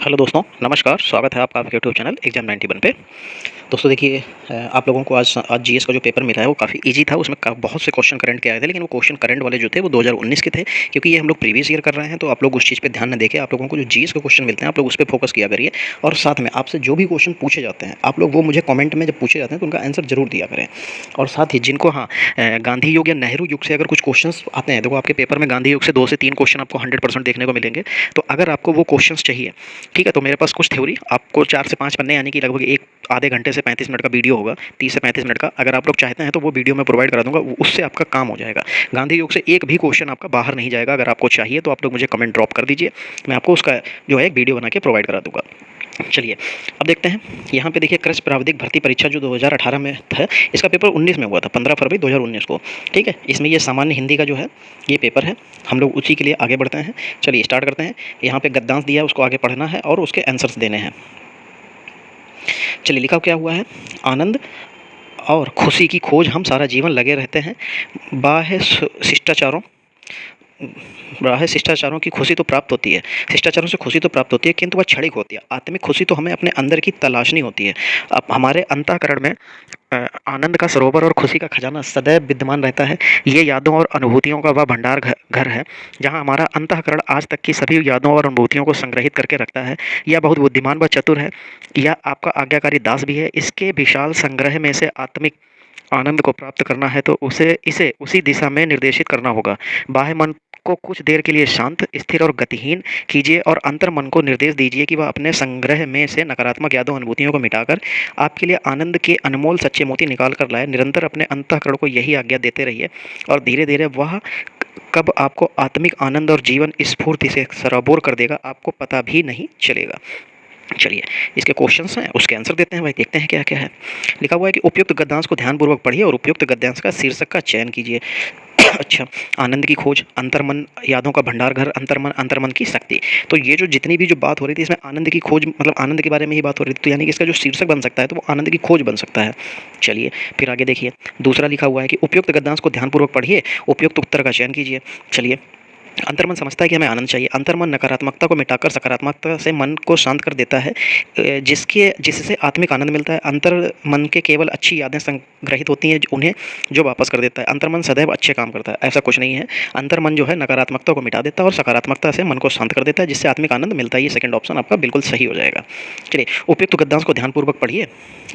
Hello दोस्तों, नमस्कार। स्वागत है आपका आपके यूट्यूब चैनल एग्जाम 91 पे। दोस्तों देखिए, आप लोगों को आज जीएस का जो पेपर मिला है वो काफ़ी इजी था। उसमें बहुत से क्वेश्चन करंट के आए थे, लेकिन वो क्वेश्चन करंट वाले जो थे वो 2019 के थे। क्योंकि ये हम लोग प्रीवियस ईयर कर रहे हैं, तो आप लोग उस चीज़ पे ध्यान न देके आप लोगों को जो जीएस के क्वेश्चन मिलते हैं आप लोग उस पर फोकस किया करिए। और साथ में आपसे जो भी क्वेश्चन पूछे जाते हैं आप लोग वो मुझे कॉमेंट में जब पूछे जाते हैं तो उनका आंसर जरूर दिया करें। और साथ ही जिनको गांधी युग या नेहरू युग से अगर कुछ क्वेश्चन आते हैं, देखो आपके पेपर में गांधी युग से 2 से 3 क्वेश्चन आपको 100% देखने को मिलेंगे। तो अगर आपको वो क्वेश्चन चाहिए, ठीक है, तो मेरे पास कुछ थ्योरी आपको 4 से 5 पन्ने यानी कि लगभग एक आधे घंटे से 35 मिनट का वीडियो होगा, 30 से 35 मिनट का। अगर आप लोग चाहते हैं तो वो वीडियो मैं प्रोवाइड करा दूंगा, उससे आपका काम हो जाएगा। गांधी युग से एक भी क्वेश्चन आपका बाहर नहीं जाएगा। अगर आपको चाहिए तो आप लोग मुझे कमेंट ड्रॉप कर दीजिए, मैं आपको उसका जो है एक वीडियो बना के प्रोवाइड करा दूंगा। चलिए अब देखते हैं। यहाँ पे देखिए, कृषि प्राविधिक भर्ती परीक्षा जो 2018 में था, इसका पेपर 19 में हुआ था, 15 फरवरी 2019 को। ठीक है, इसमें ये सामान्य हिंदी का जो है ये पेपर है। हम लोग उसी के लिए आगे बढ़ते हैं। चलिए स्टार्ट करते हैं। यहाँ पे गद्यांश दिया है, उसको आगे पढ़ना है और उसके आंसर्स देने हैं। चलिए लिखा क्या हुआ है, आनंद और खुशी की खोज हम सारा जीवन लगे रहते हैं। बाह्य शिष्टाचारों बाह्य शिष्टाचारों की खुशी तो प्राप्त होती है, शिष्टाचारों से खुशी तो प्राप्त होती है, किंतु वह क्षणिक होती है। आत्मिक खुशी तो हमें अपने अंदर की तलाशनी होती है। अब हमारे अंतःकरण में आनंद का सरोवर और खुशी का खजाना सदैव विद्यमान रहता है। ये यादों और अनुभूतियों का वह भंडार घर है जहाँ हमारा अंतःकरण आज तक की सभी यादों और अनुभूतियों को संग्रहित करके रखता है। यह बहुत बुद्धिमान व चतुर है, यह आपका आज्ञाकारी दास भी है। इसके विशाल संग्रह में से आत्मिक आनंद को प्राप्त करना है तो इसे उसी दिशा में निर्देशित करना होगा। बाह्य मन को कुछ देर के लिए शांत, स्थिर और गतिहीन कीजिए और अंतर मन को निर्देश दीजिए कि वह अपने संग्रह में से नकारात्मक यादों अनुभूतियों को मिटाकर आपके लिए आनंद के अनमोल सच्चे मोती निकाल कर लाए। निरंतर अपने अंतःकरण को यही आज्ञा देते रहिए और धीरे धीरे वह कब आपको आत्मिक आनंद और जीवन स्फूर्ति से सराबोर कर देगा, आपको पता भी नहीं चलेगा। चलिए इसके क्वेश्चंस हैं, उसके आंसर देते हैं भाई। देखते हैं क्या क्या है। लिखा हुआ है कि उपयुक्त गद्यांश को ध्यानपूर्वक पढ़िए और उपयुक्त गद्यांश का शीर्षक का चयन कीजिए। अच्छा, आनंद की खोज, अंतर्मन, यादों का भंडार घर, अंतर्मन, अंतर्मन की शक्ति। तो ये जो जितनी भी जो बात हो रही थी इसमें आनंद की खोज मतलब आनंद के बारे में ही बात हो रही थी, तो यानी कि इसका जो शीर्षक बन सकता है तो वो आनंद की खोज बन सकता है। चलिए फिर आगे देखिए, दूसरा लिखा हुआ है कि उपयुक्त गद्यांश को ध्यानपूर्वक पढ़िए, उपयुक्त उत्तर का चयन कीजिए। चलिए, अंतर्मन समझता है कि हमें आनंद चाहिए। अंतर्मन नकारात्मकता को मिटाकर सकारात्मकता से मन को शांत कर देता है, जिससे आत्मिक आनंद मिलता है। अंतर्मन के केवल अच्छी यादें संग्रहित होती हैं, उन्हें जो वापस कर देता है। अंतर्मन सदैव अच्छे काम करता है, ऐसा कुछ नहीं है। अंतर्मन जो है नकारात्मकता को मिटा देता है और सकारात्मकता से मन को शांत कर देता है, जिससे आत्मिक आनंद मिलता है। ये सेकंड ऑप्शन आपका बिल्कुल सही हो जाएगा। चलिए, उपयुक्त गद्यांश को ध्यानपूर्वक पढ़िए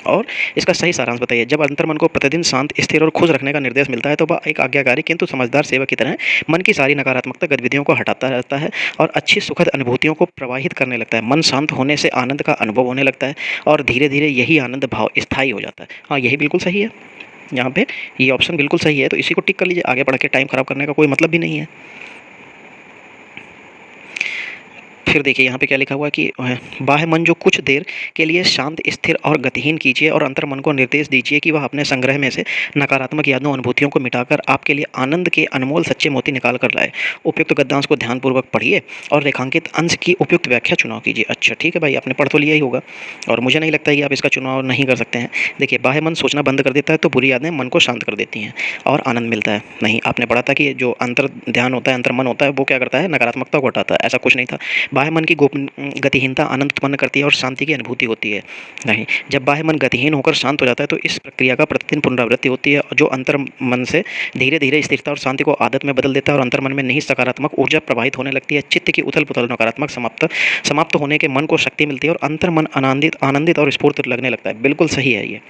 और इसका सही सारांश बताइए। जब अंतर्मन को प्रतिदिन शांत, स्थिर और खुश रखने का निर्देश मिलता है तो वह एक आज्ञाकारी किंतु समझदार सेवक की तरह मन की सारी नकारात्मकता गतिविधियों को हटाता रहता है और अच्छी सुखद अनुभूतियों को प्रवाहित करने लगता है। मन शांत होने से आनंद का अनुभव होने लगता है और धीरे धीरे यही आनंद भाव स्थायी हो जाता है। हाँ, यही बिल्कुल सही है। यहाँ पे ये ऑप्शन बिल्कुल सही है, तो इसी को टिक कर लीजिए। आगे बढ़ के टाइम खराब करने का कोई मतलब भी नहीं है। फिर देखिए यहाँ पे क्या लिखा हुआ है कि बाह्य मन जो कुछ देर के लिए शांत, स्थिर और गतिहीन कीजिए और अंतर्मन को निर्देश दीजिए कि वह अपने संग्रह में से नकारात्मक यादों अनुभूतियों को मिटाकर आपके लिए आनंद के अनमोल सच्चे मोती निकाल कर लाए। उपयुक्त गद्यांश को ध्यानपूर्वक पढ़िए और रेखांकित अंश की उपयुक्त व्याख्या चुनाव कीजिए। अच्छा ठीक है भाई, आपने पढ़ तो लिया ही होगा और मुझे नहीं लगता कि आप इसका चुनाव नहीं कर सकते हैं। देखिए, बाह्य मन सोचना बंद कर देता है तो बुरी यादें मन को शांत कर देती हैं और आनंद मिलता है। नहीं, आपने पढ़ा था कि जो अंतर ध्यान होता है, अंतर्मन होता है, वो क्या करता है, नकारात्मकता को हटाता है। ऐसा कुछ नहीं था। बाह्य मन की गतिहीनता आनंद उत्पन्न करती है और शांति की अनुभूति होती है। नहीं, जब बाह्य मन गतिहीन होकर शांत हो जाता है तो इस प्रक्रिया का प्रतिदिन पुनरावृत्ति होती है, जो अंतर मन से धीरे धीरे स्थिरता और शांति को आदत में बदल देता है और अंतर्मन में निहित सकारात्मक ऊर्जा प्रवाहित होने लगती है। चित्त की उथल पुथल नकारात्मक समाप्त होने के मन को शक्ति मिलती है और अंतर्मन आनंदित और स्फूर्त लगने लगता है। बिल्कुल सही है ये।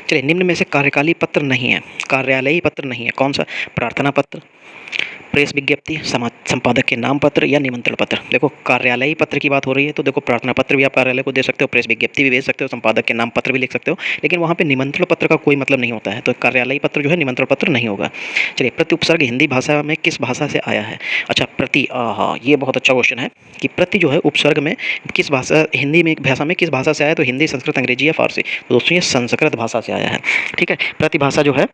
चलिए, निम्न में से कार्यकाली पत्र नहीं है, कार्यालयी पत्र नहीं है, कौन सा? प्रार्थना पत्र, प्रेस विज्ञप्ति, संपादक के नाम पत्र या निमंत्रण पत्र। देखो, कार्यालयी पत्र की बात हो रही है तो देखो प्रार्थना पत्र भी आप कार्यालय को दे सकते हो, प्रेस विज्ञप्ति भी भेज सकते हो, संपादक के नाम पत्र भी लिख सकते हो, लेकिन वहाँ पे निमंत्रण पत्र का कोई मतलब नहीं होता है, तो कार्यालयी पत्र जो है निमंत्रण पत्र नहीं होगा। चलिए, प्रति उपसर्ग हिंदी भाषा में किस भाषा से आया है? अच्छा, प्रति, हाँ ये बहुत अच्छा क्वेश्चन है कि प्रति जो है उपसर्ग में किस भाषा, हिंदी में भाषा में किस भाषा से आया? तो हिंदी, संस्कृत, अंग्रेजी या फारसी? तो दोस्तों ये संस्कृत भाषा से आया है। ठीक है, प्रतिभाषा जो है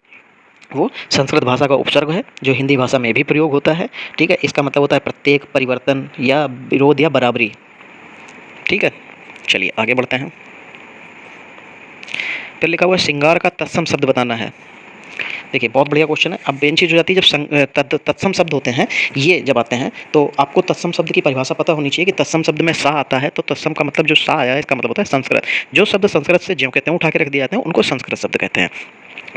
वो संस्कृत भाषा का उपसर्ग है जो हिंदी भाषा में भी प्रयोग होता है। ठीक है, इसका मतलब होता है प्रत्येक, परिवर्तन या विरोध या बराबरी। ठीक है, चलिए आगे बढ़ते हैं। फिर लिखा हुआ है श्रृंगार का तत्सम शब्द बताना है। देखिए बहुत बढ़िया क्वेश्चन है। अब मेन चीज़ हो जाती है जब तत्सम शब्द होते हैं, ये जब आते हैं तो आपको तत्सम शब्द की परिभाषा पता होनी चाहिए कि तत्सम शब्द में सा आता है, तो तत्सम का मतलब जो सा आया है इसका मतलब होता है संस्कृत। जो शब्द संस्कृत से ज्यों कहते हैं उठा के रख दिए जाते हैं उनको संस्कृत शब्द कहते हैं।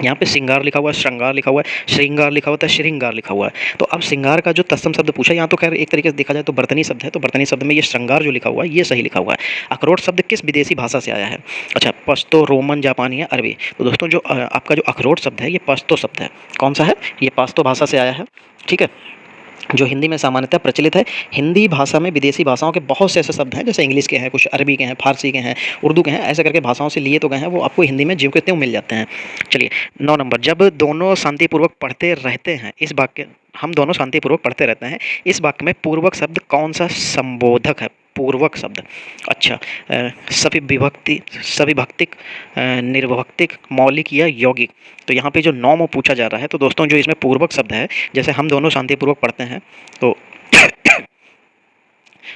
यहाँ पे सिंगार लिखा हुआ है, श्रृंगार लिखा हुआ है, श्रृंगार लिखा हुआ है, श्रृंगार लिखा हुआ है। तो अब सिंगार का जो तत्सम शब्द पूछा, यहाँ तो खैर एक तरीके से देखा जाए तो बर्तनी शब्द है, तो बर्तनी शब्द में ये श्रृंगार जो लिखा हुआ है ये सही लिखा हुआ है। अखरोट शब्द किस विदेशी भाषा से आया है? अच्छा, पश्तो, रोमन, जापानी या अरबी? तो दोस्तों जो आपका जो अखरोट शब्द है ये पश्तो शब्द है। कौन सा है? ये पश्तो भाषा से आया है। ठीक है, जो हिंदी में सामान्यतः प्रचलित है। हिंदी भाषा में विदेशी भाषाओं के बहुत से ऐसे शब्द हैं, जैसे इंग्लिश के हैं, कुछ अरबी के हैं, फारसी के हैं, उर्दू के हैं, ऐसे करके भाषाओं से लिए तो गए हैं, वो आपको हिंदी में ज्यों के त्यों मिल जाते हैं। चलिए 9 नंबर, जब दोनों शांतिपूर्वक पढ़ते रहते हैं, इस वाक्य, हम दोनों शांतिपूर्वक पढ़ते रहते हैं, इस वाक्य में पूर्वक शब्द कौन सा संबोधक है? पूर्वक शब्द। अच्छा, सभी विभक्ति, सभी भक्तिक, निर्भक्तिक, मौलिक या यौगिक? तो यहाँ पे जो नौ पूछा जा रहा है, तो दोस्तों जो इसमें पूर्वक शब्द है, जैसे हम दोनों शांतिपूर्वक पढ़ते हैं, तो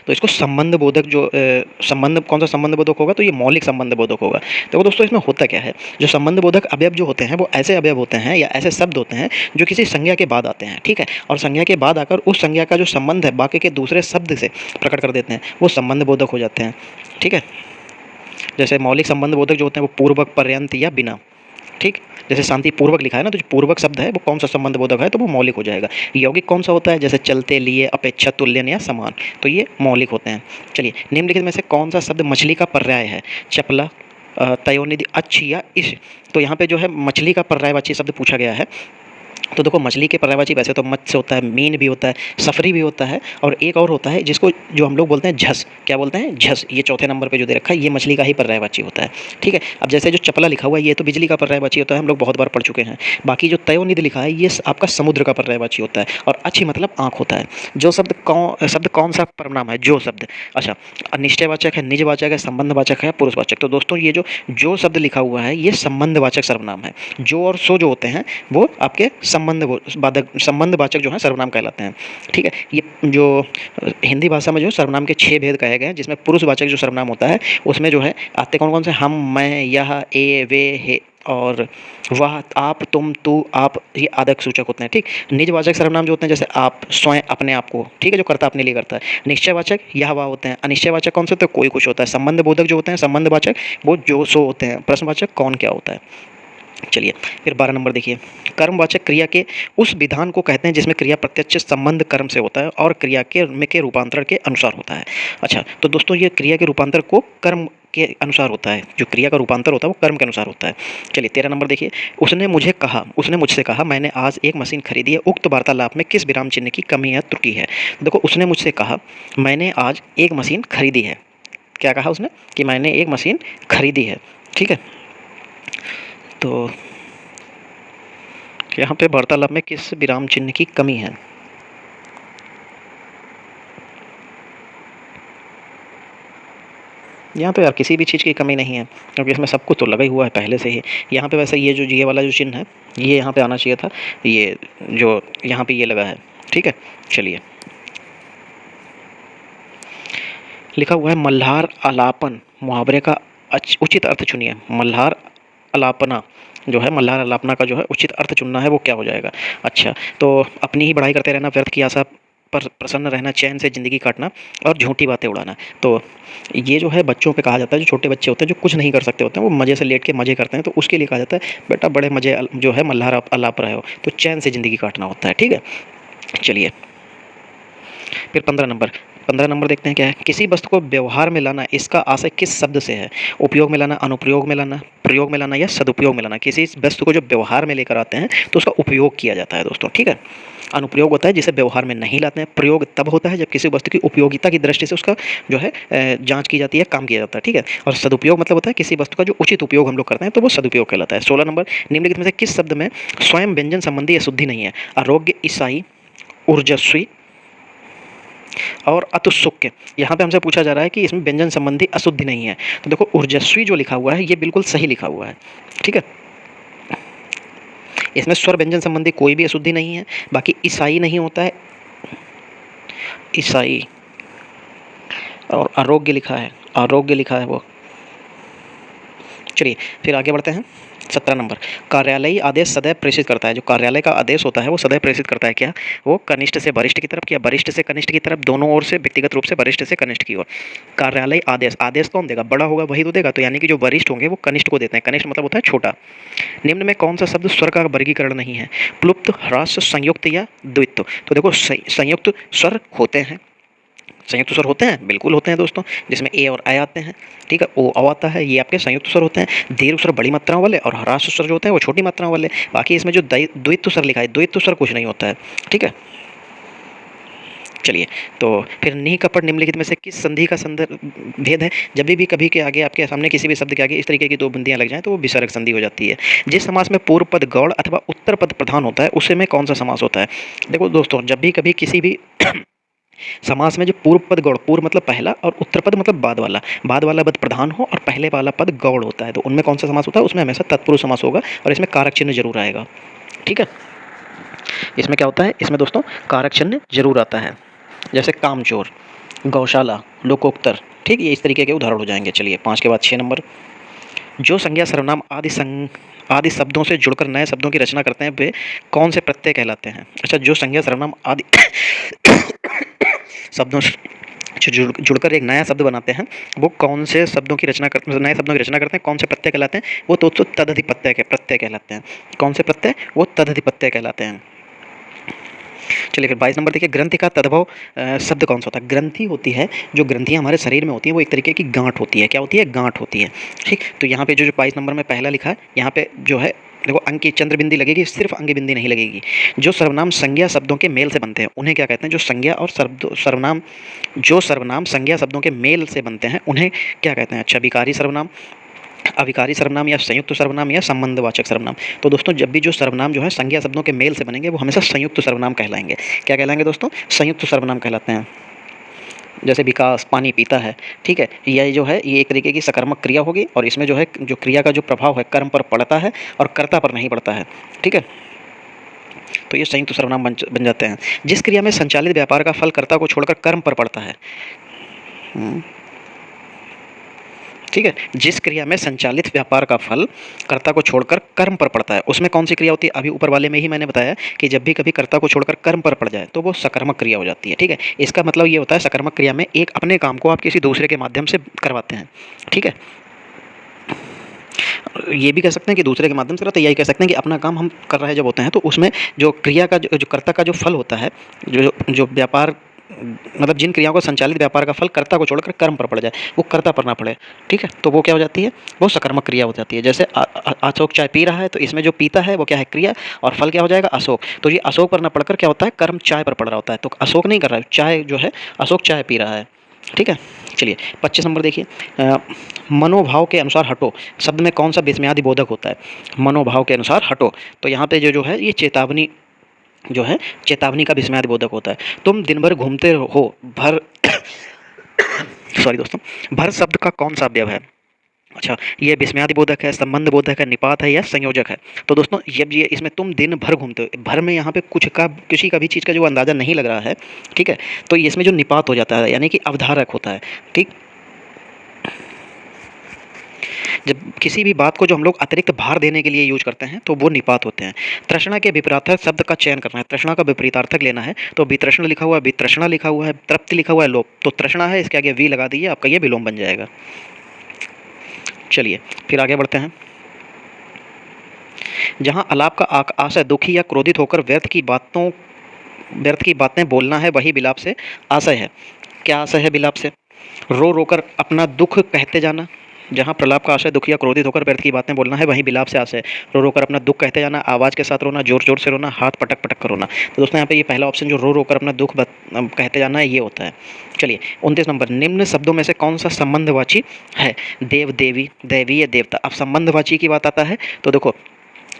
तो इसको संबंध बोधक जो संबंध, कौन सा संबंध बोधक होगा? तो ये मौलिक संबंध बोधक होगा। तो दोस्तों इसमें होता क्या है, जो संबंध बोधक अवयव जो होते हैं वो ऐसे अवयव होते हैं या ऐसे शब्द होते हैं जो किसी संज्ञा के बाद आते हैं। ठीक है, और संज्ञा के बाद आकर उस संज्ञा का जो संबंध है बाकी के दूसरे शब्द से प्रकट कर देते हैं, वो संबंध बोधक हो जाते हैं। ठीक है, जैसे मौलिक संबंध बोधक जो होते हैं वो पूर्वक, पर्यंत या बिना। ठीक, जैसे शांति पूर्वक लिखा है ना, तो जो पूर्वक शब्द है वो कौन सा संबंध बोधक है? तो वो मौलिक हो जाएगा। यौगिक कौन सा होता है? जैसे चलते, लिए, अपेक्षा, तुल्यन या समान, तो ये मौलिक होते हैं। चलिए, निम्नलिखित में से कौन सा शब्द मछली का पर्याय है? चपला, तयोनिधि, अच्छी या इश? तो यहाँ पे जो है मछली का पर्यायवाची शब्द पूछा गया है। तो देखो मछली के पर्यायवाची वैसे तो मत्स्य होता है, मीन भी होता है, सफरी भी होता है, और एक और होता है जिसको जो हम लोग बोलते हैं झस। क्या बोलते हैं? झस। ये चौथे नंबर पे जो दे रखा है ये मछली का ही पर्यायवाची होता है। ठीक है, अब जैसे जो चपला लिखा हुआ है ये तो बिजली का पर्यायवाची होता है, हम लोग बहुत बार पढ़ चुके हैं। बाकी जो तयोनिधि लिखा है ये आपका समुद्र का पर्यायवाची होता है, और अच्छी मतलब आँख होता है। जो शब्द कौन सा पर्वनाम है? जो शब्द। अच्छा, निश्चयवाचक है, निजवाचक है, संबंधवाचक है, पुरुषवाचक? तो दोस्तों ये जो शब्द लिखा हुआ है ये संबंधवाचक सर्वनाम है। जो और सो जो होते हैं वो आपके संबंधवाचक जो है सर्वनाम कहलाते हैं। ठीक है, ये जो हिंदी भाषा में जो सर्वनाम के 6 भेद कहे गए हैं, जिसमें पुरुषवाचक जो सर्वनाम होता है उसमें जो है आते कौन कौन से? हम, मैं, यह, ए, वे, हे और वह, आप, तुम, तू, आप, ये आदक सूचक होते हैं। ठीक, निजवाचक सर्वनाम जो होते हैं जैसे आप, स्वयं, अपने आप को, ठीक है, जो करता अपने लिए करता है। निश्चयवाचक यह वह होते हैं। अनिश्चयवाचक कौन से होते हैं? कोई कुछ होता है। संबंध बोधक जो होते हैं, संबंधवाचक वो जो सो होते हैं। प्रश्नवाचक कौन क्या होता है। चलिए फिर 12 नंबर देखिए, कर्मवाचक क्रिया के उस विधान को कहते हैं जिसमें क्रिया प्रत्यक्ष संबंध कर्म से होता है और क्रिया के रूपांतरण के अनुसार होता है। अच्छा, तो दोस्तों ये क्रिया के रूपांतर को कर्म के अनुसार होता है, जो क्रिया का रूपांतर होता है वो कर्म के अनुसार होता है। चलिए 13 नंबर देखिए, उसने मुझसे कहा मैंने आज एक मशीन खरीदी है, उक्त वार्तालाप में किस विराम चिन्ह की कमी या त्रुटि है? देखो उसने मुझसे कहा मैंने आज एक मशीन खरीदी है। क्या कहा उसने? कि मैंने एक मशीन खरीदी है। ठीक है, तो यहाँ पे वार्तालाप में किस विराम चिन्ह की कमी है? यहाँ तो यार किसी भी चीज़ की कमी नहीं है, क्योंकि इसमें सब कुछ तो लगा ही हुआ है पहले से ही। यहाँ पे वैसे ये वाला जो चिन्ह है ये यहाँ पे आना चाहिए था, ये जो यहाँ पे ये लगा है। ठीक है, चलिए लिखा हुआ है मल्हार आलापन मुहावरे का उचित अर्थ चुनिए। मल्हार अलापना जो है, मल्हार अलापना का जो है उचित अर्थ चुनना है, वो क्या हो जाएगा? अच्छा, तो अपनी ही बढ़ाई करते रहना, व्यर्थ की आशा पर प्रसन्न रहना, चैन से ज़िंदगी काटना और झूठी बातें उड़ाना। तो ये जो है बच्चों पे कहा जाता है, जो छोटे बच्चे होते हैं जो कुछ नहीं कर सकते होते हैं, वो मज़े से लेट के मज़े करते हैं, तो उसके लिए कहा जाता है बेटा बड़े मज़े जो है मल्हार अलाप रहे हो, तो चैन से ज़िंदगी काटना होता है। ठीक है, चलिए फिर 15 नंबर देखते हैं क्या है। किसी वस्तु को व्यवहार में लाना, इसका आशय किस शब्द से है? उपयोग में लाना, अनुप्रयोग में लाना, प्रयोग में लाना या सदुपयोग में लाना? किसी वस्तु को जो व्यवहार में लेकर आते हैं तो उसका उपयोग किया जाता है दोस्तों। ठीक है, अनुप्रयोग होता है जिसे व्यवहार में नहीं लाते हैं। प्रयोग तब होता है जब किसी वस्तु की उपयोगिता की दृष्टि से उसका जो है जांच की जाती है, काम किया जाता है। ठीक है, और सदुपयोग मतलब होता है किसी वस्तु का जो उचित उपयोग हम लोग करते हैं, तो वो सदुपयोग कहलाता है। 16 नंबर, निम्नलिखित में से किस शब्द में स्वयं व्यंजन संबंधी अशुद्धि नहीं है? आरोग्य, ईसाई, ऊर्जस्वी और अतुसुक्य। यहाँ पे हमसे पूछा जा रहा है कि इसमें व्यंजन संबंधी अशुद्धि नहीं है। तो देखो ऊर्जस्वी जो लिखा हुआ है ये बिल्कुल सही लिखा हुआ है। ठीक है, इसमें स्वर व्यंजन संबंधी कोई भी अशुद्धि नहीं है। बाकी ईसाई नहीं होता है, ईसाई, और आरोग्य लिखा है, आरोग्य लिखा है वो। चलिए फिर आगे बढ़ते हैं। 17 नंबर, कार्यालयी आदेश सदैव प्रेषित करता है। जो कार्यालय का आदेश होता है वो सदैव प्रेषित करता है क्या? वो कनिष्ठ से वरिष्ठ की तरफ या वरिष्ठ से कनिष्ठ की तरफ, दोनों ओर से, व्यक्तिगत रूप से वरिष्ठ से कनिष्ठ की ओर। कार्यालयी आदेश, आदेश कौन देगा? बड़ा होगा वही तो देगा, तो यानी कि जो वरिष्ठ होंगे वो कनिष्ठ को देते हैं। कनिष्ठ मतलब होता है छोटा। निम्न में कौन सा शब्द स्वर का वर्गीकरण नहीं है? प्लुप्त, ह्रस्व, संयुक्त या द्वित्व। तो देखो संयुक्त स्वर होते हैं, संयुक्त स्वर होते हैं, बिल्कुल होते हैं दोस्तों, जिसमें ए और आई आते हैं। ठीक है, ओ अ आता है, ये आपके संयुक्त स्वर होते हैं। दीर्घ स्वर बड़ी मात्राओं वाले और ह्रस्व स्वर जो होते हैं वो छोटी मात्राओं वाले। बाकी इसमें जो द्वित्व स्वर लिखा है, द्वित्व स्वर कुछ नहीं होता है। ठीक है, चलिए, तो फिर नी कपट निम्नलिखित में से किस संधि का संदर्भ भेद है? जब भी कभी के आगे आपके सामने किसी भी शब्द के आगे इस तरीके की दो बिंदियां लग जाएं तो वो विसर्ग संधि हो जाती है। जिस समास में पूर्व पद गौड़ अथवा उत्तर पद प्रधान होता है उसे में कौन सा समास होता है? देखो दोस्तों, जब भी कभी किसी भी समास में जो पूर्व पद गौड़, पूर्व मतलब पहला और उत्तर पद मतलब बाद वाला पद प्रधान हो और पहले वाला पद गौड़ होता है, तो उनमें कौन सा समास होता है? उसमें हमेशा तत्पुरुष समास होगा और इसमें कारक चिन्ह जरूर आएगा। ठीक है, इसमें क्या होता है? इसमें दोस्तों कारक चिन्ह जरूर आता है, जैसे कामचोर, गौशाला, लोकोत्तर। ठीक है, ये इस तरीके के उदाहरण हो जाएंगे। चलिए, 5 के बाद 6 नंबर, जो संज्ञा सर्वनाम आदि शब्दों से जुड़कर नए शब्दों की रचना करते हैं वे कौन से प्रत्यय कहलाते हैं? अच्छा, जो संज्ञा सर्वनाम आदि शब्दों से जुड़कर एक नया शब्द बनाते हैं वो कौन से शब्दों की रचना करते, नए शब्दों की रचना करते हैं, कौन से प्रत्यय कहलाते हैं? वो तो प्रत्यय कहलाते हैं। कौन से प्रत्यय? वो तदधिपत्यय कहलाते हैं। चलिए, फिर 22 नंबर देखिए, ग्रंथि का तद्भव शब्द कौन सा होता है? ग्रंथि होती है, जो ग्रंथियाँ हमारे शरीर में होती हैं वो एक तरीके की गांठ होती है। क्या होती है? गांठ होती है। ठीक, तो यहाँ पे जो 22 नंबर में पहला लिखा है, यहाँ पे जो है देखो अंक की चंद्र बिंदी लगेगी, सिर्फ अंक बिंदी नहीं लगेगी। जो सर्वनाम संज्ञा शब्दों के मेल से बनते हैं उन्हें क्या कहते हैं? जो संज्ञा और सर्वनाम संज्ञा शब्दों के मेल से बनते हैं उन्हें क्या कहते हैं? अच्छा, विकारी सर्वनाम, अविकारी सर्वनाम या संयुक्त सर्वनाम या संबंधवाचक सर्वनाम। तो दोस्तों, जब भी जो सर्वनाम जो है संज्ञा शब्दों के मेल से बनेंगे वो हमेशा संयुक्त सर्वनाम कहलाएंगे। क्या कहलाएंगे दोस्तों? संयुक्त सर्वनाम कहलाते हैं। जैसे विकास, पानी पीता है। ठीक है, यह जो है ये एक तरीके की सकर्मक क्रिया होगी और इसमें जो है जो क्रिया का जो प्रभाव है कर्म पर पड़ता है और कर्ता पर नहीं पड़ता है। ठीक है, तो ये संयुक्त सर्वनाम बन जाते हैं। जिस क्रिया में संचालित व्यापार का फल कर्ता को छोड़कर कर्म पर पड़ता है। ठीक है, जिस क्रिया में संचालित व्यापार का फल कर्ता को छोड़कर कर्म पर पड़ता है उसमें कौन सी क्रिया होती है? अभी ऊपर वाले में ही मैंने बताया कि जब भी कभी कर्ता को छोड़कर कर्म पर पड़ जाए तो वो सकर्मक क्रिया हो जाती है। ठीक है, इसका मतलब ये होता है सकर्मक क्रिया में एक अपने काम को आप किसी दूसरे के माध्यम से करवाते हैं। ठीक है, ये भी कह सकते हैं कि दूसरे के माध्यम से करते हैं, यही कह सकते हैं कि अपना काम हम कर रहे जब होते हैं तो उसमें जो क्रिया का जो कर्ता का जो फल होता है, जो व्यापार मतलब जिन क्रियाओं का संचालित व्यापार का फल कर्ता को छोड़कर कर्म पर पड़ जाए वो कर्ता पर ना पड़े। ठीक है, तो वो क्या हो जाती है? वो सकर्मक क्रिया हो जाती है। जैसे अशोक चाय पी रहा है तो इसमें जो पीता है वो क्या है? क्रिया, और फल क्या हो जाएगा? अशोक। तो ये अशोक पर ना पड़कर क्या होता है? कर्म चाय पर पड़ रहा होता है, तो अशोक नहीं कर रहा है, चाय जो है अशोक चाय पी रहा है। ठीक है, चलिए 25 नंबर देखिए, मनोभाव के अनुसार हटो शब्द में कौन सा विस्मयादि बोधक होता है? मनोभाव के अनुसार हटो, तो यहाँ पे जो है ये चेतावनी जो है चेतावनी का विस्मयादि बोधक होता है। तुम दिन भर घूमते हो, भर सॉरी दोस्तों, भर शब्द का कौन सा अवयव है? अच्छा, ये विस्मयादि बोधक है, संबंध बोधक है, निपात है या संयोजक है? तो दोस्तों ये इसमें तुम दिन भर घूमते हो, भर में यहाँ पे किसी का भी चीज़ का जो अंदाज़ा नहीं लग रहा है। ठीक है, तो इसमें जो निपात हो जाता है यानी कि अवधारक होता है। ठीक, जब किसी भी बात को जो हम लोग अतिरिक्त भार देने के लिए यूज करते हैं तो वो निपात होते हैं। तृष्णा के विपरीतार्थक शब्द का चयन करना है, तृष्णा का विपरीतार्थक लेना है, तो वितृष्ण लिखा हुआ है, वितृष्णा लिखा हुआ है, तृप्ति लिखा हुआ है, लोप। तो तृष्णा है, इसके आगे वी लगा दीजिए, आपका ये विलोम बन जाएगा। चलिए फिर आगे बढ़ते हैं। जहाँ अलाप का आशय दुखी या क्रोधित होकर व्यर्थ की बातें बोलना है वही विलाप से आशय है। क्या आशय है विलाप से? रो रोकर अपना दुख कहते जाना। जहाँ प्रलाप का आशय दुखी या क्रोधित होकर व्यर्थ की बातें बोलना है वहीं विलाप से आशय रो रोकर अपना दुख कहते जाना, आवाज़ के साथ रोना, जोर जोर से रोना, हाथ पटक पटक कर रोना। तो दोस्तों यहाँ पे ये पहला ऑप्शन जो रो रोकर अपना दुख कहते जाना है ये होता है। चलिए 29 नंबर, निम्न शब्दों में से कौन सा संबंधवाची है? देव, देवी, दैवी या देवता। अब संबंधवाची की बात आता है तो देखो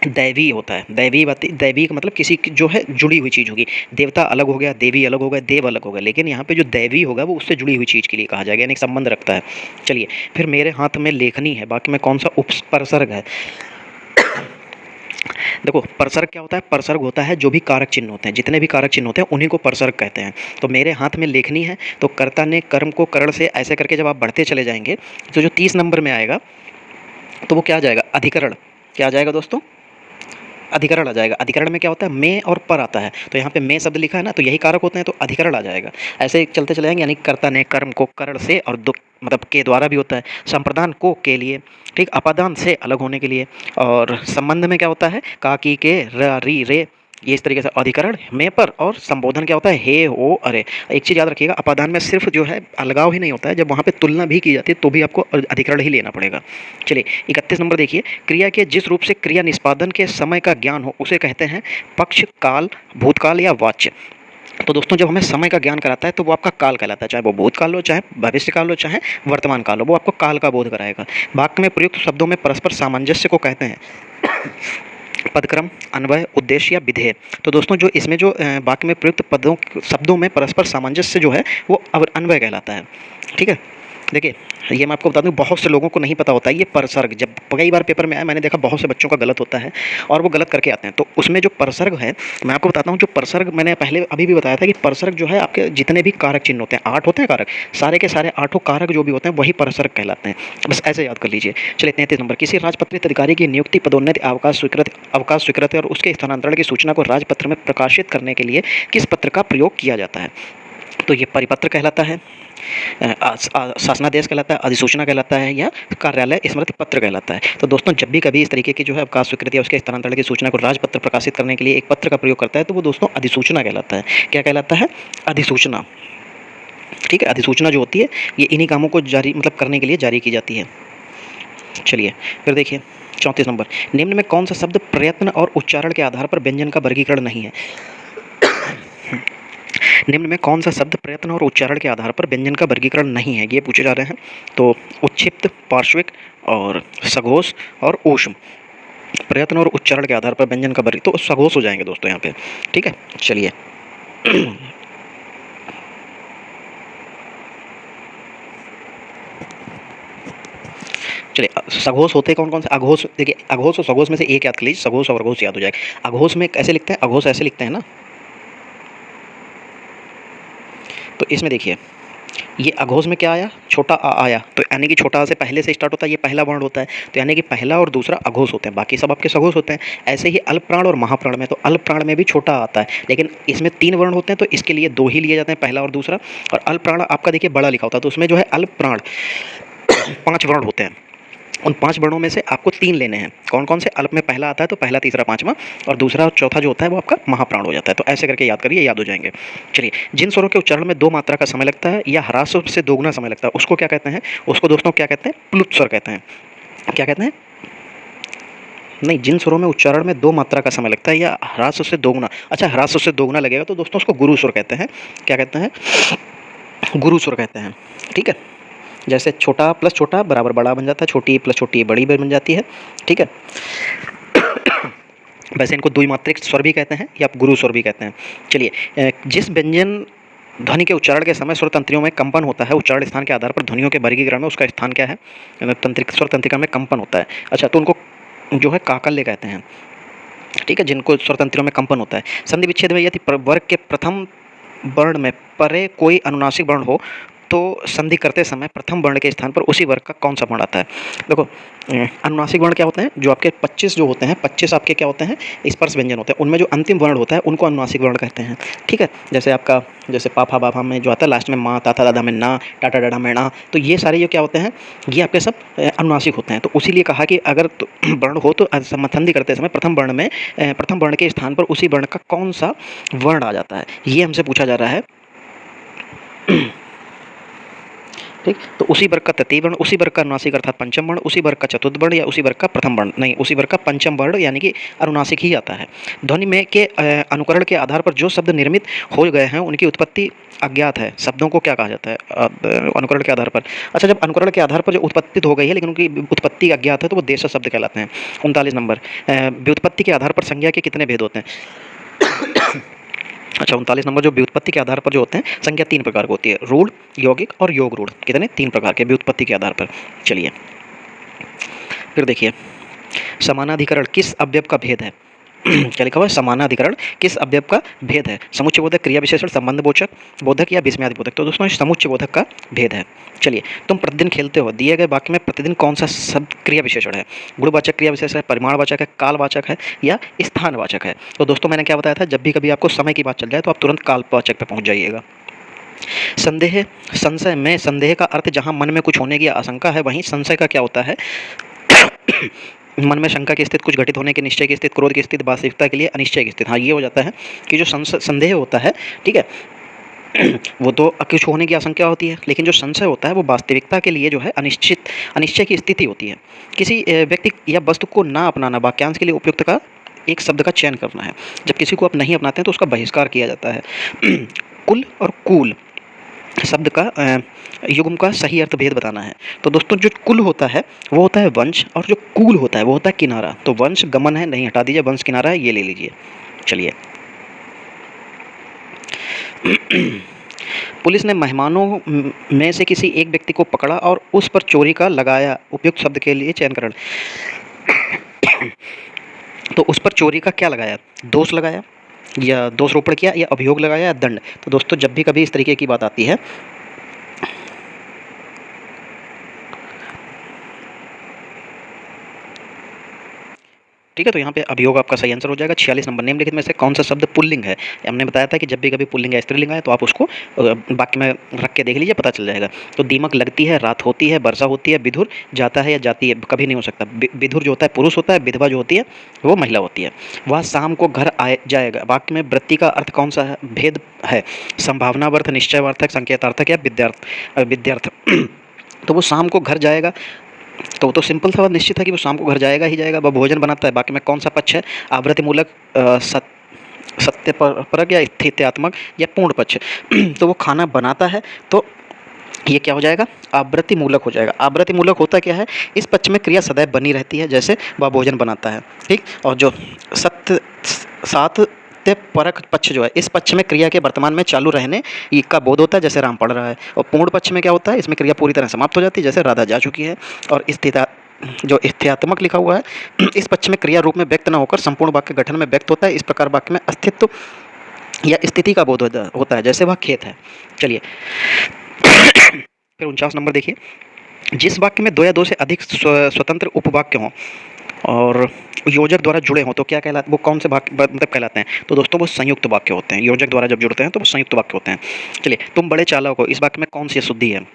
दैवी होता है, दैवी का मतलब किसी की जो है जुड़ी हुई चीज़ होगी। देवता अलग हो गया, देवी अलग हो गया, देव अलग हो गया, लेकिन यहाँ पे जो दैवी होगा वो उससे जुड़ी हुई चीज़ के लिए कहा जाएगा, यानी संबंध रखता है। चलिए फिर मेरे हाथ में लेखनी है, बाकी में कौन सा उपसर्ग है? देखो परसर्ग क्या होता है? परसर्ग होता है जो भी कारक चिन्ह होते हैं, जितने भी कारक चिन्ह होते हैं उन्हीं को परसर्ग कहते हैं। तो मेरे हाथ में लेखनी है, तो कर्ता ने कर्म को करण से ऐसे करके जब आप बढ़ते चले जाएंगे तो जो 30 नंबर में आएगा तो वो क्या आ जाएगा? अधिकरण। क्या आ जाएगा दोस्तों, अधिकरण आ जाएगा। अधिकरण में क्या होता है, में और पर आता है, तो यहाँ पे में शब्द लिखा है ना, तो यही कारक होते हैं, तो अधिकरण आ जाएगा। ऐसे ही चलते चले जाएंगे, यानी कर्ता ने कर्म को करण से और दुख मतलब के द्वारा भी होता है, संप्रदान को के लिए, ठीक, अपादान से अलग होने के लिए, और संबंध में क्या होता है, का की के र री रे, ये इस तरीके से अधिकरण में पर, और संबोधन क्या होता है, हे हो अरे। एक चीज़ याद रखिएगा, अपादान में सिर्फ जो है अलगाव ही नहीं होता है, जब वहाँ पे तुलना भी की जाती है तो भी आपको अधिकरण ही लेना पड़ेगा। चलिए 31 नंबर देखिए, क्रिया के जिस रूप से क्रिया निष्पादन के समय का ज्ञान हो उसे कहते हैं पक्ष, काल, भूतकाल या वाच्य। तो दोस्तों जब हमें समय का ज्ञान कराता है तो वो आपका काल कहलाता है, चाहे वो भूतकाल हो, चाहे भविष्य काल हो, चाहे वर्तमान काल हो, वो आपको काल का बोध कराएगा। वाक्य में प्रयुक्त शब्दों में परस्पर सामंजस्य को कहते हैं पदक्रम, अन्वय, उद्देश्य या विधेय। तो दोस्तों जो इसमें जो वाक्य में प्रयुक्त पदों शब्दों में परस्पर सामंजस्य जो है वो अन्वय कहलाता है। ठीक है, देखिए ये मैं आपको बता दूं, बहुत से लोगों को नहीं पता होता है ये परसर्ग, जब कई बार पेपर में आया मैंने देखा बहुत से बच्चों का गलत होता है और वो गलत करके आते हैं। तो उसमें जो परसर्ग है, मैं आपको बताता हूँ, जो परसर्ग मैंने पहले अभी भी बताया था कि परसर्ग जो है आपके जितने भी कारक चिन्ह होते हैं, 8 होते हैं कारक, सारे के सारे 8 कारक जो भी होते हैं वही परसर्ग कहलाते हैं। बस ऐसे याद कर लीजिए। चलिए 33 नंबर, किसी राजपत्रित अधिकारी की नियुक्ति, पदोन्नति, अवकाश स्वीकृति और उसके स्थानांतरण की सूचना को राजपत्र में प्रकाशित करने के लिए किस पत्र का प्रयोग किया जाता है? तो ये परिपत्र कहलाता है, शासनादेश कहलाता है, अधिसूचना कहलाता है, या कार्यालय स्मृति पत्र कहलाता है। तो दोस्तों जब भी कभी इस तरीके की जो है अवकाश स्वीकृति या उसके स्थानांतरण की सूचना को राजपत्र प्रकाशित करने के लिए एक पत्र का प्रयोग करता है तो वो दोस्तों अधिसूचना कहलाता है। क्या कहलाता है? अधिसूचना। ठीक है, अधिसूचना जो होती है ये इन्हीं कामों को जारी मतलब करने के लिए जारी की जाती है। चलिए फिर देखिए 34 नंबर, निम्न में कौन सा शब्द प्रयत्न और उच्चारण के आधार पर व्यंजन का वर्गीकरण नहीं है? निम्न में कौन सा शब्द प्रयत्न और उच्चारण के आधार पर व्यंजन का वर्गीकरण नहीं है, ये पूछे जा रहे हैं। तो उच्छिप्त, पार्श्विक और सघोष और ऊष्म, प्रयत्न और उच्चारण के आधार पर व्यंजन का वर्ग, तो सघोष हो जाएंगे दोस्तों यहाँ पे। ठीक है, चलिए चलिए सघोष होते कौन कौन से? अघोष, देखिए अघोष और सघोष में से एक याद कर लीजिए, सघोष और अघोष याद हो जाएगा। अघोष में कैसे लिखते हैं? अघोष ऐसे लिखते हैं ना, तो इसमें देखिए ये अघोष में क्या आया? छोटा आ आया, तो यानी कि छोटा आ से पहले से स्टार्ट होता है, ये पहला वर्ण होता है, तो यानी कि पहला और दूसरा अघोष होते हैं, बाकी सब आपके सघोष होते हैं। ऐसे ही अल्प प्राण और महाप्राण में, तो अल्प प्राण में भी छोटा आता है, लेकिन इसमें 3 वर्ण होते हैं तो इसके लिए 2 ही लिए जाते हैं, पहला और दूसरा। और अल्प प्राण आपका देखिए बड़ा लिखा होता है, तो उसमें जो है अल्प प्राण 5 वर्ण होते हैं। उन 5 वर्णों में से आपको 3 लेने हैं। कौन कौन से? अल्प में पहला आता है तो पहला, तीसरा, पांचवा, और दूसरा और चौथा जो होता है वो आपका महाप्राण हो जाता है। तो ऐसे करके याद करिए, याद हो जाएंगे। चलिए, जिन स्वरों के उच्चारण में 2 मात्रा का समय लगता है या ह्रास से दोगुना समय लगता है उसको क्या कहते हैं? उसको दोस्तों क्या कहते हैं? प्लुत स्वर कहते हैं। क्या कहते हैं? नहीं, जिन स्वरों में उच्चारण में 2 मात्रा का समय लगता है या ह्रास से दोगुना, अच्छा ह्रास से दोगुना लगेगा तो दोस्तों उसको गुरु स्वर कहते हैं। क्या कहते हैं? गुरु स्वर कहते हैं। ठीक है, जैसे छोटा प्लस छोटा बराबर बड़ा बन जाता है, छोटी प्लस छोटी बड़ी बन जाती है। ठीक है, वैसे इनको द्विमात्रिक स्वर भी कहते हैं या गुरु स्वर भी कहते हैं। चलिए, जिस व्यंजन ध्वनि के उच्चारण के समय स्वर तंत्रियों में कंपन होता है, उच्चारण स्थान के आधार पर ध्वनियों के वर्गीकरण में उसका स्थान क्या है? तंत्रिक स्वर तंत्रिका में कंपन होता है। अच्छा, तो उनको जो है काकल्य कहते हैं। ठीक है, जिनको स्वर तंत्रियों में कंपन होता है। संधि विच्छेद में यदि वर्ग के प्रथम वर्ण में परे कोई अनुनासिक वर्ण हो तो संधि करते समय प्रथम वर्ण के स्थान पर उसी वर्ग का कौन सा वर्ण आता है? देखो, अनुनासिक वर्ण क्या होते हैं? जो आपके 25 जो होते हैं, 25 आपके क्या होते हैं? स्पर्श व्यंजन होते हैं, उनमें जो अंतिम वर्ण होता है उनको अनुनासिक वर्ण कहते हैं। ठीक है, जैसे आपका जैसे पाफा बाफा में जो आता है लास्ट में माँ, ताथा दादा में ना, टाटा डाडा में ना, तो ये सारे जो क्या होते हैं, ये आपके सब अनुनासिक होते हैं। तो उसी लिए कहा कि अगर वर्ण हो तो संधि करते समय प्रथम वर्ण में प्रथम वर्ण के स्थान पर उसी वर्ण का कौन सा वर्ण आ जाता है, ये हमसे पूछा जा रहा है। ठीक, तो उसी वर्ग का तृतीय वर्ण, उसी वर्ग का अनुनासिक अर्थात पंचम वर्ण, उसी वर्ग का चतुर्थ वर्ण या उसी वर्ग का प्रथम वर्ण, नहीं उसी वर्ग का पंचम वर्ण यानी कि अनुनासिक ही आता है। ध्वनि में के अनुकरण के आधार पर जो शब्द निर्मित हो गए हैं उनकी उत्पत्ति अज्ञात है, शब्दों को क्या कहा जाता है? अनुकरण के आधार पर। अच्छा, जब अनुकरण के आधार पर जो उत्पत्ति हो गई है लेकिन उनकी उत्पत्ति अज्ञात है तो वो देश शब्द कहलाते हैं। 39 नंबर, व्युत्पत्ति के आधार पर संज्ञा के कितने भेद होते हैं? अच्छा 39 नंबर, जो व्युत्पत्ति के आधार पर जो होते हैं संज्ञा 3 प्रकार की होती है, रूढ़, यौगिक और योग रूढ़। कितने? 3 प्रकार के व्युत्पत्ति के आधार पर। चलिए फिर देखिए, समानाधिकरण किस अवयव का भेद है? क्या लिखा हुआ है, समानाधिकरण किस अवयव का भेद है? समुच्चय बोधक, क्रिया विशेषण, संबंध बोधक बोधक या विस्मयादि बोधक। तो दोस्तों समुच्चय बोधक का भेद है। चलिए, तुम प्रतिदिन खेलते हो, दिए गए वाक्य में प्रतिदिन कौन सा शब्द क्रिया विशेषण है? गुणवाचक क्रिया विशेषण है, परिमाणवाचक है, कालवाचक है या स्थानवाचक है? तो दोस्तों मैंने क्या बताया था, जब भी कभी आपको समय की बात चल जाए तो आप तुरंत कालवाचक पे पहुंच जाइएगा। संदेह, संशय में संदेह का अर्थ जहां मन में कुछ होने की आशंका है, वहीं संशय का क्या होता है? मन में शंका की स्थिति, कुछ घटित होने की निश्चय की स्थिति, क्रोध की स्थिति, वास्तविकता के लिए अनिश्चय की स्थिति। हाँ, ये हो जाता है कि जो संदेह होता है, ठीक है, वो तो कुछ होने की आशंका होती है, लेकिन जो संशय होता है वो वास्तविकता के लिए जो है अनिश्चय की स्थिति होती है। किसी व्यक्ति या वस्तु को ना अपनाना, वाक्यांश के लिए उपयुक्त का एक शब्द का चयन करना है। जब किसी को आप नहीं अपनाते हैं तो उसका बहिष्कार किया जाता है। कुल और कूल शब्द का युग्म का सही अर्थ भेद बताना है। तो दोस्तों जो कुल होता है वो होता है वंश, और जो कूल होता है वो होता है किनारा। तो वंश गमन है, नहीं हटा दीजिए, वंश किनारा है, ये ले लीजिए। चलिए, पुलिस ने मेहमानों में से किसी एक व्यक्ति को पकड़ा और उस पर चोरी का लगाया। उपयुक्त शब्द के लिए चयन करें। तो उस पर चोरी का क्या लगाया? दोष लगाया, या दोषारोपण किया, या अभियोग लगाया, या दंड। तो दोस्तों जब भी कभी इस तरीके की बात आती है, ठीक है, तो यहाँ पे अभियोग आपका सही आंसर हो जाएगा। 46 नंबर, निम्नलिखित में से कौन सा शब्द पुल्लिंग है? हमने बताया था कि जब भी कभी पुल्लिंग या स्त्रीलिंग आए तो आप उसको वाक्य में रख के देख लीजिए, पता चल जाएगा। तो दीमक लगती है, रात होती है, वर्षा होती है, विधुर जाता है या जाती है, कभी नहीं हो सकता। विधुर जो होता है पुरुष होता है, विधवा जो होती है वो महिला होती है। वह शाम को घर आ जाएगा, वाक्य में वृत्ति का अर्थ कौन सा है, भेद है? संभावनावर्थ, निश्चयवार्थक, संकेतार्थक या विद्यार्थ। तो वो शाम को घर जाएगा, तो वो तो सिंपल सा बात निश्चित है कि वो शाम को घर जाएगा ही जाएगा। वह भोजन बनाता है, बाकी में कौन सा पक्ष है? आवृत्ति मूलक, सत्य परक या स्थित्यात्मक या पूर्ण पक्ष। तो वो खाना बनाता है, तो ये क्या हो जाएगा? आवृत्ति मूलक हो जाएगा। आवृत्ति मूलक होता क्या है? इस पक्ष में क्रिया सदैव बनी रहती है, जैसे वह भोजन बनाता है, ठीक। और जो सात परक पक्ष जो है, इस पक्ष में क्रिया के वर्तमान में चालू रहने का बोध होता है, जैसे राम पढ़ रहा है। और पूर्ण पक्ष में क्या होता है? इसमें क्रिया पूरी तरह समाप्त हो जाती है, जैसे राधा जा चुकी है। और जो स्थित्यात्मक लिखा हुआ है, इस पक्ष में क्रिया रूप में व्यक्त न होकर संपूर्ण वाक्य गठन में व्यक्त होता है। इस प्रकार वाक्य में अस्तित्व या स्थिति का बोध होता है, जैसे वह खेत है। चलिए, फिर 49 नंबर देखिए, जिस वाक्य में दो या दो से अधिक स्वतंत्र उपवाक्य हों और योजक द्वारा जुड़े हों तो क्या कहलाते, वो कौन से वाक्य मतलब कहलाते हैं? तो दोस्तों वो संयुक्त वाक्य होते हैं। योजक द्वारा जब जुड़ते हैं तो वो संयुक्त वाक्य होते हैं। चलिए, तुम बड़े चालाक हो, इस वाक्य में कौन सी शुद्धि है?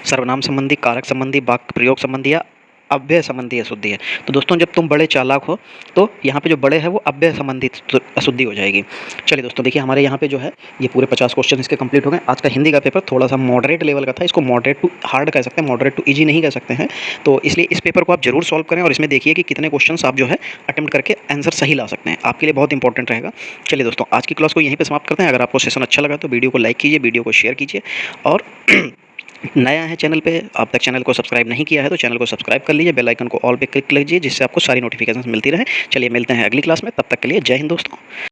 सर्वनाम संबंधी, कारक संबंधी, वाक्य प्रयोग संबंधी या अव्यय संबंधी अशुद्धि है? तो दोस्तों जब तुम बड़े चालाक हो तो यहाँ पे जो बड़े है वो अव्यय संबंधी अशुद्धि हो जाएगी। चलिए दोस्तों देखिए, हमारे यहाँ पे जो है ये पूरे 50 क्वेश्चन इसके कंप्लीट हो गए। आज का हिंदी का पेपर थोड़ा सा मॉडरेट लेवल का था, इसको मॉडरेट टू हार्ड कह सकते हैं, मॉडरेट टू ईजी नहीं कह सकते हैं। तो इसलिए इस पेपर को आप जरूर सॉल्व करें और इसमें देखिए कि कितने क्वेश्चन आप जो है अटेम्प्ट करके आंसर सही ला सकते हैं, आपके लिए बहुत इंपॉर्टेंट रहेगा। चलिए दोस्तों, आज की क्लास को यहीं पर समाप्त करते हैं। अगर आपको सेशन अच्छा लगा तो वीडियो को लाइक कीजिए, वीडियो को शेयर कीजिए, और नया है चैनल पे, अब तक चैनल को सब्सक्राइब नहीं किया है तो चैनल को सब्सक्राइब कर लीजिए, बेल आइकन को ऑल पे क्लिक कीजिए, जिससे आपको सारी नोटिफिकेशंस मिलती रहे। चलिए मिलते हैं अगली क्लास में, तब तक के लिए जय हिंद दोस्तों।